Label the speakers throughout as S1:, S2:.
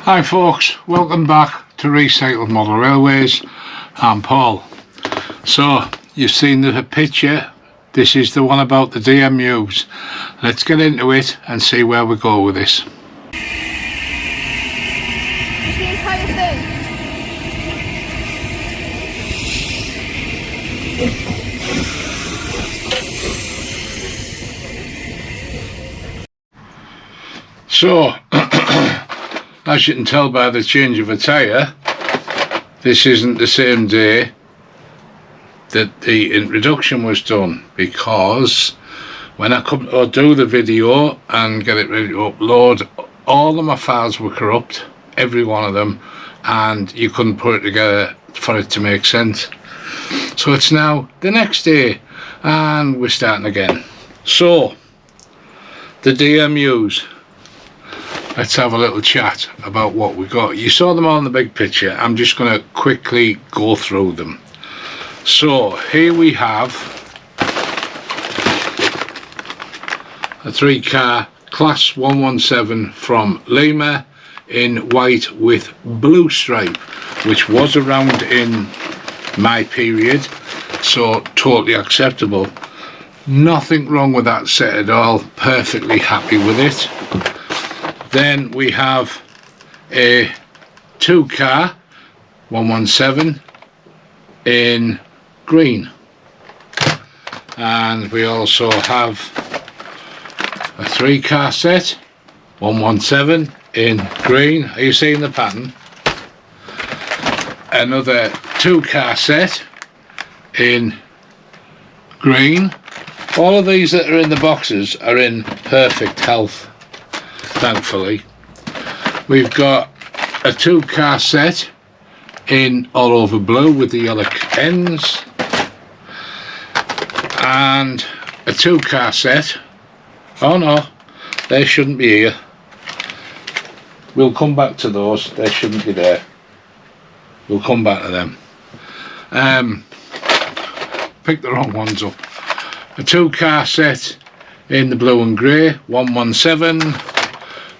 S1: Hi folks, welcome back to Recycled Model Railways. I'm Paul. So you've seen the picture. This is the one about the DMUs. Let's get into it and see where we go with this. So as you can tell by the change of a tyre, this isn't the same day that the introduction was done, because when I come to do the video and get it ready to upload, all of my files were corrupt, every one of them, and you couldn't put it together for it to make sense. So it's now the next day and we're starting again. So the DMUs, let's have a little chat about what we got. You saw them all in the big picture. I'm just going to quickly go through them. So here we have a 3-car Class 117 from Lima in white with blue stripe, which was around in my period, so totally acceptable. Nothing wrong with that set at all. Perfectly happy with it. Then we have a 2-car 117 in green, and we also have a 3-car set 117 in green. Are you seeing the pattern? Another 2-car set in green. All of these that are in the boxes are in perfect health, thankfully. We've got a 2-car set in all over blue with the yellow ends, and a 2-car set, oh no, they shouldn't be here, we'll come back to those, they shouldn't be there, we'll come back to them. Picked the wrong ones up. A 2-car set in the blue and grey 117,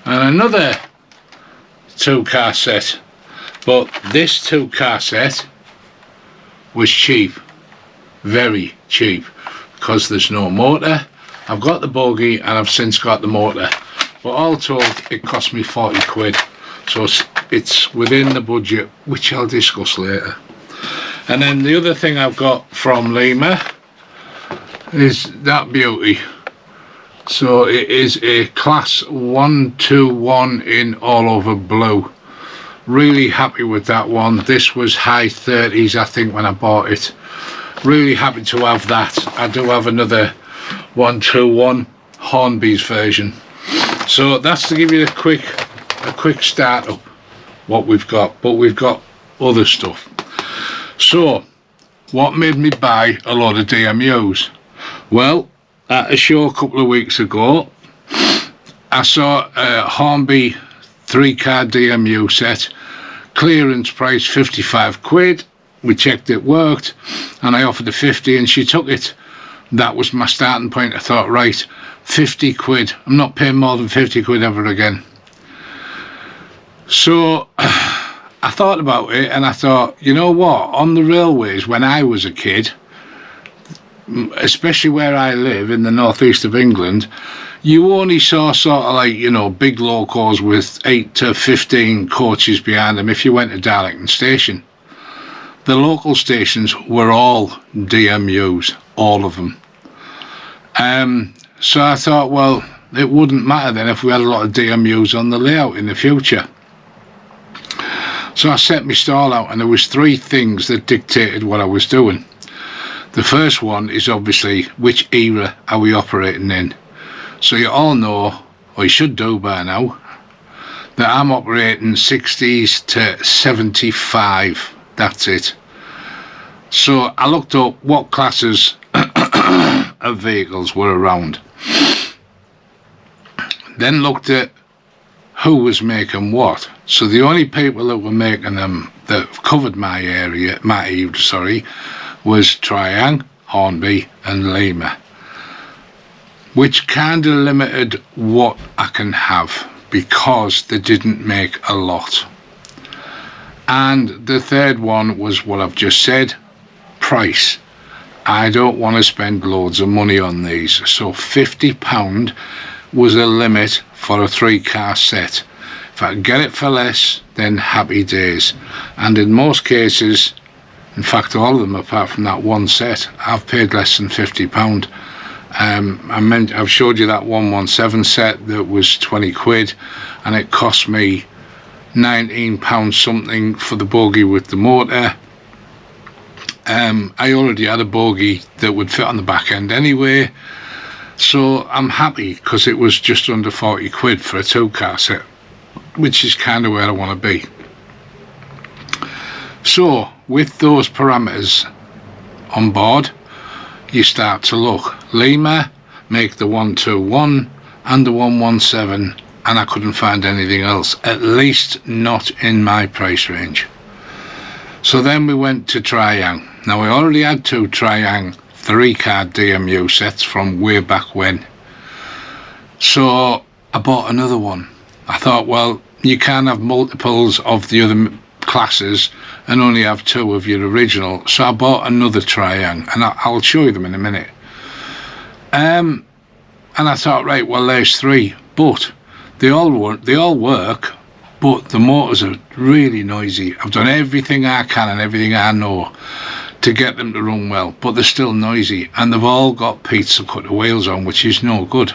S1: and another 2-car set, but this 2-car set was cheap, very cheap, because there's no motor. I've got the bogie and I've since got the motor, but all told it cost me 40 quid, so it's within the budget, which I'll discuss later. And then the other thing I've got from Lima is that beauty. So it is a Class 121 in all over blue. Really happy with that one. This was high 30s I think when I bought it. Really happy to have that. I do have another 121 Hornby's version. So that's to give you a quick start up what we've got, but we've got other stuff. So what made me buy a lot of DMUs? Well, at a show a couple of weeks ago, I saw a Hornby 3-car DMU set, clearance price 55 quid. We checked it worked, and I offered her 50 and she took it. That was my starting point. I thought, right, 50 quid, I'm not paying more than 50 quid ever again. So I thought about it and I thought, you know what, on the railways when I was a kid, especially where I live in the northeast of England, you only saw sort of like, you know, big locos with 8 to 15 coaches behind them if you went to Darlington Station. The local stations were all DMUs, all of them. So I thought, well, it wouldn't matter then if we had a lot of DMUs on the layout in the future. So I set my stall out, and there was 3 things that dictated what I was doing. The first one is obviously which era are we operating in. So you all know, or you should do by now, that I'm operating 60s to 75. That's it. So I looked up what classes of vehicles were around. Then looked at who was making what. So the only people that were making them that covered my area, was Triang, Hornby and Lima, which kind of limited what I can have, because they didn't make a lot. And the third one was what I've just said, price. I don't want to spend loads of money on these, so £50 was a limit for a 3-car set. If I can get it for less, then happy days. And in most cases, in fact all of them apart from that one set, I've paid less than £50. I've showed you that 117 set that was 20 quid, and it cost me £19 something for the bogie with the motor. I already had a bogie that would fit on the back end anyway, so I'm happy because it was just under 40 quid for a 2-car set, which is kind of where I want to be. So with those parameters on board, you start to look. Lima make the 121 and the 117, and I couldn't find anything else, at least not in my price range. So then we went to Triang. Now we already had 2 Triang 3-car DMU sets from way back when, so I bought another one. I thought, well, you can't have multiples of the other classes and only have 2 of your original, so I bought another Triang, and I'll show you them in a minute. And I thought, right, well, there's 3, but they all work, but the motors are really noisy. I've done everything I can and everything I know to get them to run well, but they're still noisy, and they've all got pizza cutter wheels on, which is no good.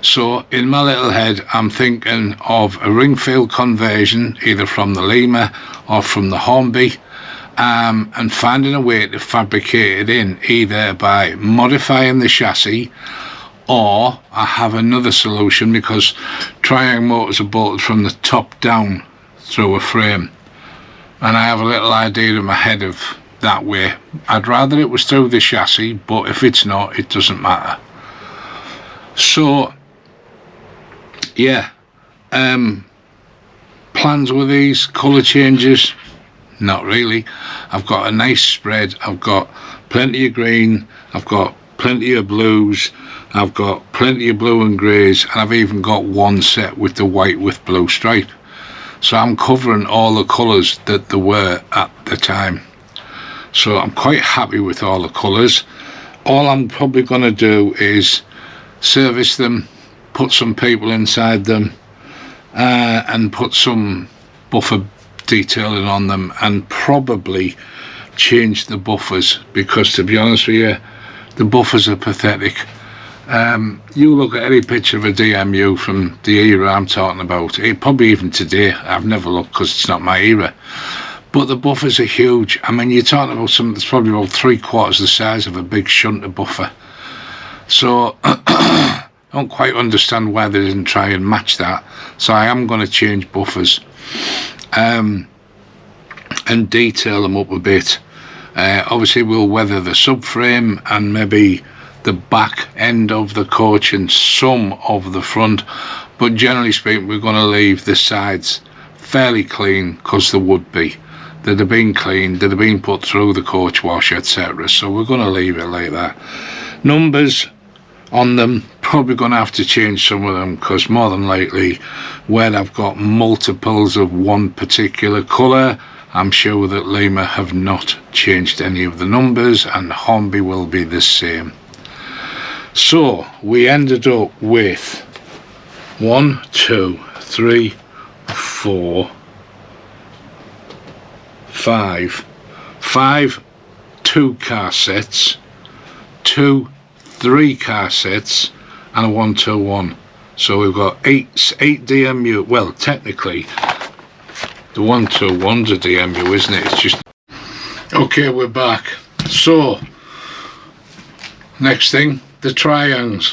S1: So in my little head, I'm thinking of a Ringfield conversion, either from the Lima or from the Hornby, and finding a way to fabricate it in, either by modifying the chassis, or I have another solution, because Triang motors are bolted from the top down through a frame, and I have a little idea in my head of that way. I'd rather it was through the chassis, but if it's not, it doesn't matter. So yeah, plans with these colour changes, not really. I've got a nice spread. I've got plenty of green, I've got plenty of blues, I've got plenty of blue and greys, and I've even got one set with the white with blue stripe. So I'm covering all the colours that there were at the time. So I'm quite happy with all the colours. All I'm probably going to do is service them, put some people inside them, and put some buffer detailing on them, and probably change the buffers, because to be honest with you, the buffers are pathetic. You look at any picture of a DMU from the era I'm talking about, probably even today, I've never looked because it's not my era, but the buffers are huge. I mean, you're talking about something that's probably about 3/4 the size of a big shunter buffer. So I don't quite understand why they didn't try and match that. So I am going to change buffers and detail them up a bit. Obviously we'll weather the subframe and maybe the back end of the coach and some of the front, but generally speaking we're going to leave the sides fairly clean, because they would be. They'd have been cleaned, they'd have been put through the coach wash, etc. So we're going to leave it like that. Numbers on them, probably going to have to change some of them, because more than likely where I've got multiples of one particular colour, I'm sure that Lima have not changed any of the numbers, and Hornby will be the same. So we ended up with 1, 2, 3, 4, 5 2-car sets, 2 3-car sets, and a 121. So we've got 8 DMU. Well, technically the 121's a DMU, isn't it? It's just okay. We're back. So next thing, the Triangs.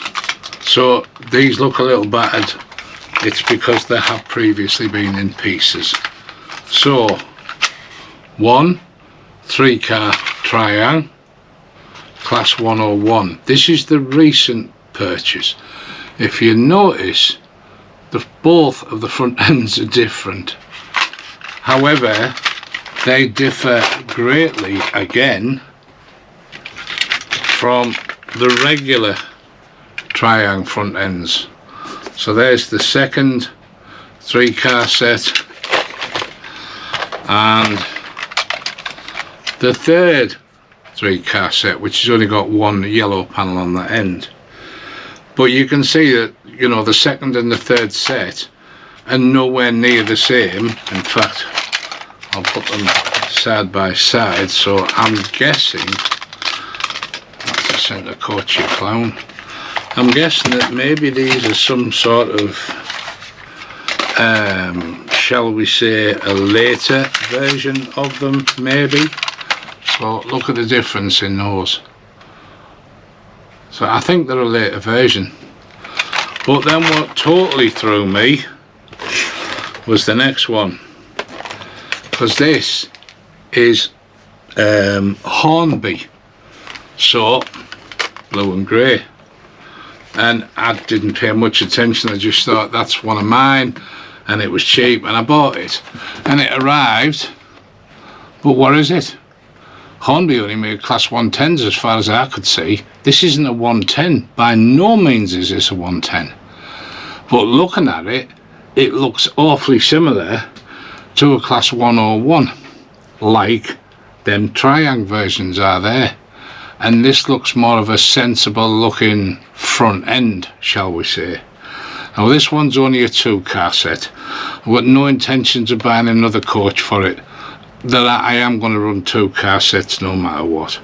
S1: So these look a little battered. It's because they have previously been in pieces. So 1 3-car Triang, class 101. This is the recent purchase. If you notice, both of the front ends are different. However, they differ greatly again from the regular Triang front ends. So there's the second 3-car set and the third 3-car set, which has only got one yellow panel on the end. But you can see that, you know, the second and the third set are nowhere near the same. In fact, I'll put them side by side, so I'm guessing that's the centre coach, you clown. I'm guessing that maybe these are some sort of shall we say a later version of them, maybe. So look at the difference in those. So I think they're a later version. But then what totally threw me was the next one, because this is Hornby, so blue and grey, and I didn't pay much attention. I just thought that's one of mine and it was cheap and I bought it, and it arrived. But what is it? Hornby only made class 110s as far as I could see. This isn't a 110, by no means is this a 110, but looking at it, it looks awfully similar to a class 101, like them Triang versions are there. And this looks more of a sensible looking front end, shall we say. Now this one's only a 2-car set. I've got no intentions of buying another coach for it. That I am going to run 2-car sets no matter what.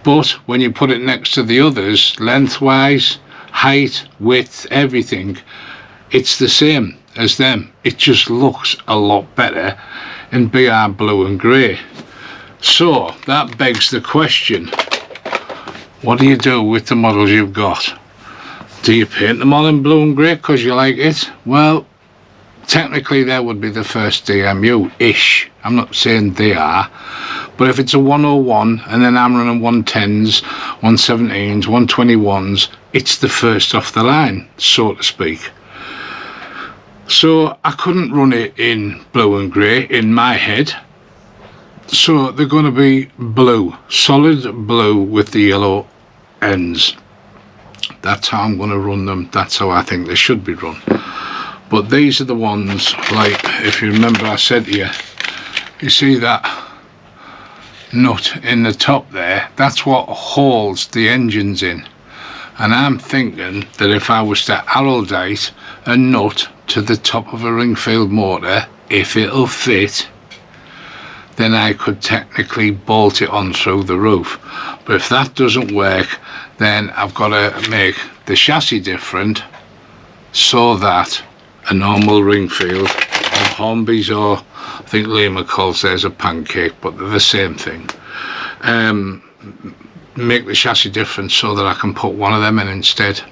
S1: But when you put it next to the others, lengthwise, height, width, everything, it's the same as them. It just looks a lot better in BR blue and grey. So that begs the question, what do you do with the models you've got? Do you paint them all in blue and grey because you like it? Well, technically that would be the first DMU-ish. I'm not saying they are, but if it's a 101 and then I'm running 110s, 117s, 121s, it's the first off the line, so to speak. So I couldn't run it in blue and grey in my head. So they're going to be blue, solid blue with the yellow ends. That's how I'm going to run them. That's how I think they should be run. But these are the ones, like, if you remember I said to you, you see that nut in the top there, that's what holds the engines in. And I'm thinking that if I was to Araldite a nut to the top of a Ringfield motor, if it'll fit, then I could technically bolt it on through the roof. But if that doesn't work, then I've got to make the chassis different so that a normal Ringfield of Hornby's, or I think Lima calls theirs a pancake, but they're the same thing, make the chassis different so that I can put one of them in instead.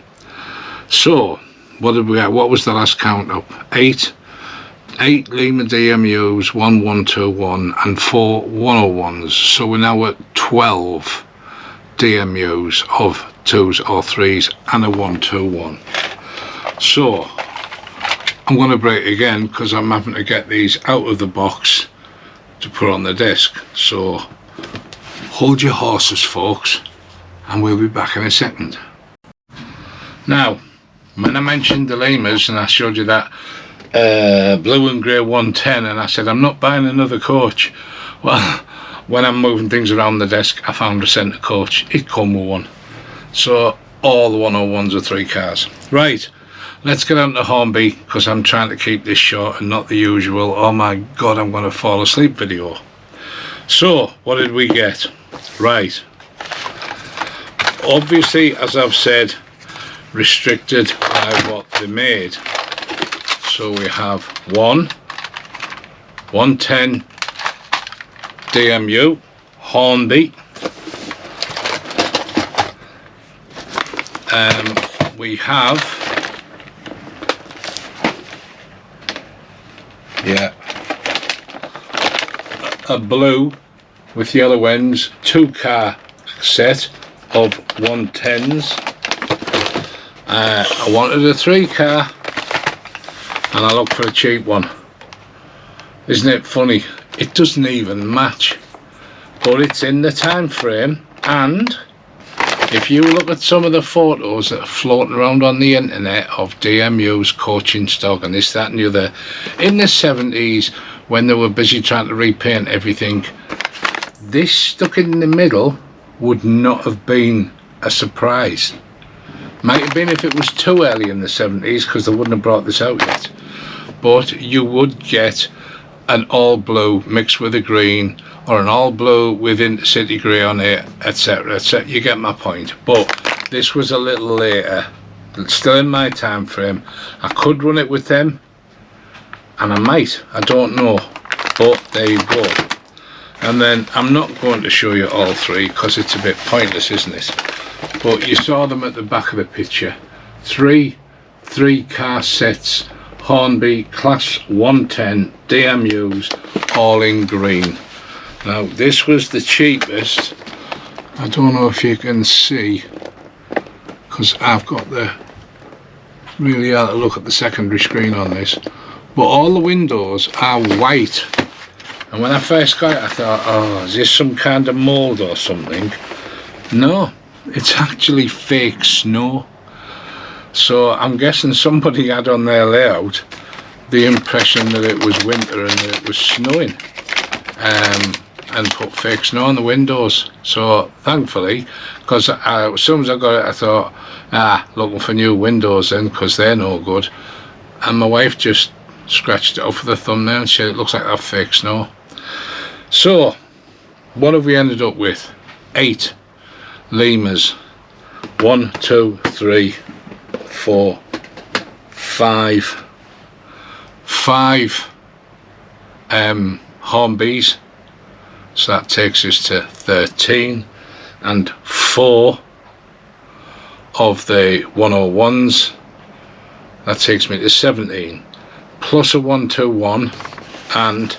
S1: So what did we get? What was the last count up? 8 Lima DMUs, 1 121 and 4 101s. So we're now at 12 DMUs of 2s or 3s and a 121. So I'm going to break again because I'm having to get these out of the box to put on the desk. So hold your horses, folks, and we'll be back in a second. Now, when I mentioned the Limas and I showed you that blue and grey 110 and I said I'm not buying another coach, well, when I'm moving things around the desk I found a centre coach. It come with one. So all the 101s are 3 cars. Right, let's get on to Hornby because I'm trying to keep this short and not the usual oh my god I'm going to fall asleep video. So what did we get? Right, obviously, as I've said, restricted by what they made. So we have 110 DMU Hornby. We have a blue with yellow ends 2-car set of 110s. I wanted a 3-car and I looked for a cheap one. Isn't it funny? It doesn't even match, but it's in the time frame and If you look at some of the photos that are floating around on the internet of DMU's coaching stock and this, that and the other, in the 70s when they were busy trying to repaint everything, this stuck in the middle would not have been a surprise. Might have been if it was too early in the 70s, because they wouldn't have brought this out yet. But you would get an all blue mixed with a green, or an all blue with intercity grey on it, etc, etc. You get my point. But this was a little later, still in my time frame. I could run it with them, and I might, I don't know, but there you go. And then I'm not going to show you all three because it's a bit pointless, isn't it? But you saw them at the back of the picture. Three car sets, Hornby Class 110 DMUs, all in green. Now this was the cheapest. I don't know if you can see, because I've got the really hard to look at the secondary screen on this, but all the windows are white. And when I first got it, I thought, oh, is this some kind of mould or something? No, it's actually fake snow. So I'm guessing somebody had on their layout the impression that it was winter and that it was snowing, and put fake snow on the windows. So thankfully, because as soon as I got it, I thought, looking for new windows then, because they're no good. And my wife just scratched it off with the thumbnail and said it looks like that fake snow. So what have we ended up with? 8 lemurs. 1, 2, 3, 4, 5 Hornbys, so that takes us to 13, and 4 of the 101s, that takes me to 17, plus a 121, and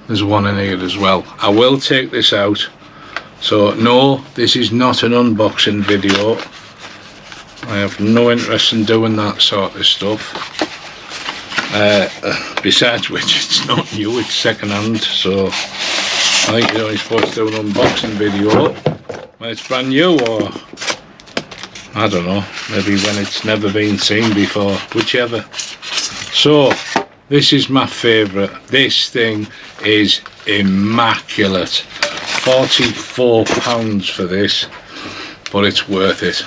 S1: there's one in here as well. I will take this out, so no, this is not an unboxing video. I have no interest in doing that sort of stuff. Besides which, it's not new, it's second hand, so I think you're only supposed to do an unboxing video when it's brand new, or I don't know, maybe when it's never been seen before, whichever. So this is my favourite. This thing is immaculate. £44 for this, but it's worth it.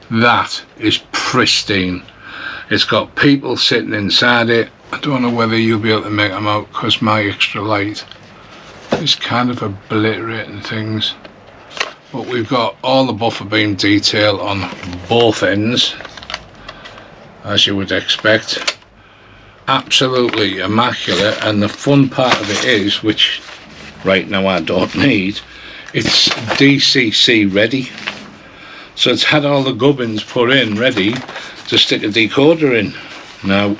S1: That is pristine. It's got people sitting inside it. I don't know whether you'll be able to make them out because my extra light is kind of obliterating things. But we've got all the buffer beam detail on both ends, as you would expect. Absolutely immaculate, and the fun part of it is, which right now I don't need, it's DCC ready. So it's had all the gubbins put in ready to stick a decoder in. Now,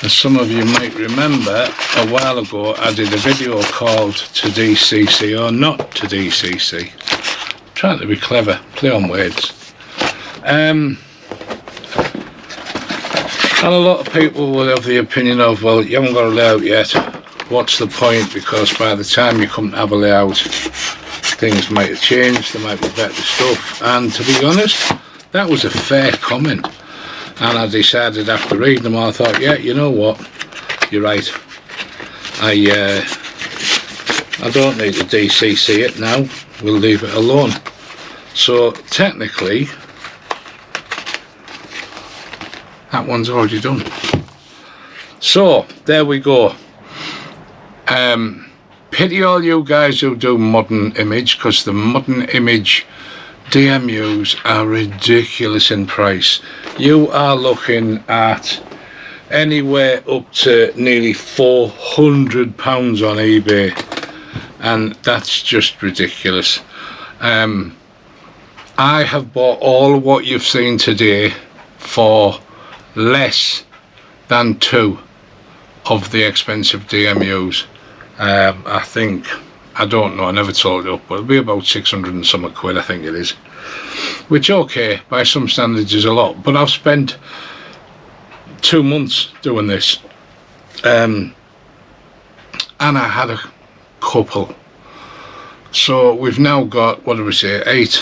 S1: as some of you might remember, a while ago I did a video called To DCC or Not To DCC. Trying to be clever, play on words. And a lot of people would have the opinion of, well, you haven't got a layout yet, what's the point, because by the time you come to have a layout, things might have changed, there might be better stuff. And to be honest, that was a fair comment, and I decided after reading them all, I thought, yeah, you know what, you're right, I don't need to DCC it now, we'll leave it alone. So technically that one's already done. So there we go. Pity all you guys who do modern image, because the modern image DMUs are ridiculous in price. You are looking at anywhere up to nearly £400 on eBay, and that's just ridiculous. I have bought all of what you've seen today for less than 2 of the expensive DMUs. I think, I don't know, I never told it up, but it'll be about 600 and some quid, I think it is, which, okay, by some standards is a lot, but I've spent 2 months doing this, and I had a couple So we've now got, what do we say, 8,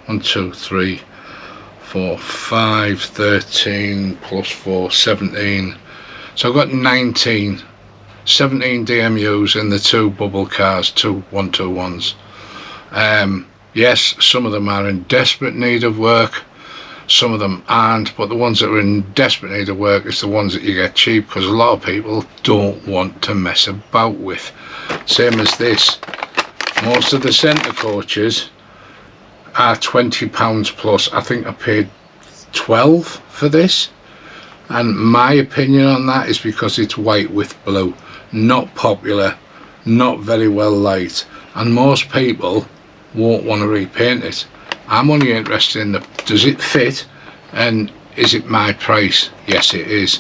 S1: 1, 2, 3, 4, 5, 13 plus 4, 17. So I've got 17 DMUs in the 2 bubble cars, 2 121s. Yes, some of them are in desperate need of work, some of them aren't, but the ones that are in desperate need of work is the ones that you get cheap, because a lot of people don't want to mess about with. Same as this. Most of the centre coaches are £20 plus. I think I paid 12 for this, and my opinion on that is because it's white with blue, not popular, not very well liked, and most people won't want to repaint it. I'm only interested in does it fit, and is it my price? Yes, it is.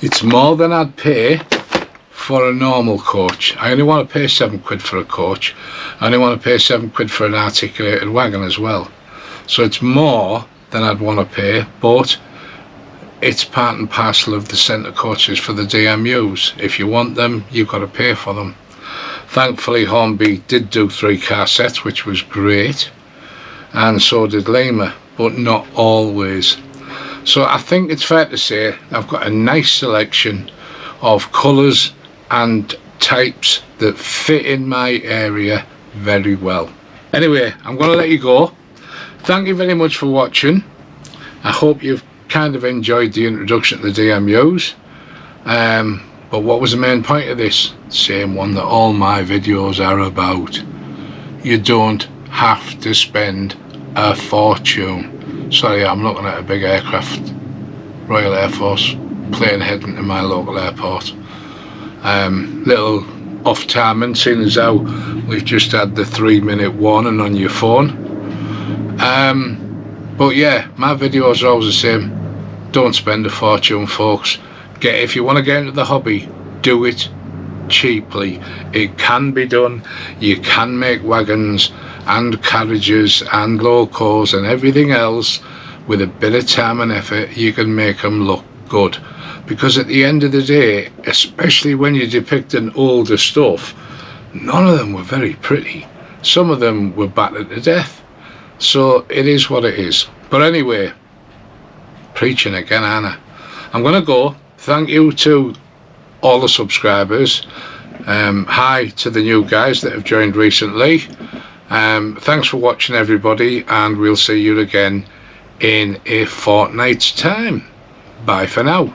S1: It's more than I'd pay for a normal coach. I only want to pay £7 for a coach. I only want to pay £7 for an articulated wagon as well. So it's more than I'd want to pay, but it's part and parcel of the centre coaches for the DMUs. If you want them, you've got to pay for them. Thankfully Hornby did do 3 car sets, which was great, and so did Lima, but not always. So I think it's fair to say I've got a nice selection of colours and types that fit in my area very well. Anyway, I'm going to let you go. Thank you very much for watching. I hope you've kind of enjoyed the introduction to the DMUs. But what was the main point of this? Same one that all my videos are about. You don't have to spend a fortune. Sorry, I'm looking at a big aircraft, Royal Air Force plane heading to my local airport. Little off timing, seeing as how we've just had the 3-minute warning on your phone. But yeah, my videos are always the same. Don't spend a fortune, folks. If you want to get into the hobby, do it cheaply. It can be done. You can make wagons and carriages and locos and everything else with a bit of time and effort. You can make them look good, because at the end of the day, especially when you're depicting older stuff, none of them were very pretty. Some of them were battered to death. So it is what it is. But anyway, preaching again, Anna. I'm gonna go. Thank you to all the subscribers. Hi to the new guys that have joined recently. Thanks for watching, everybody, and we'll see you again in a fortnight's time. Bye for now.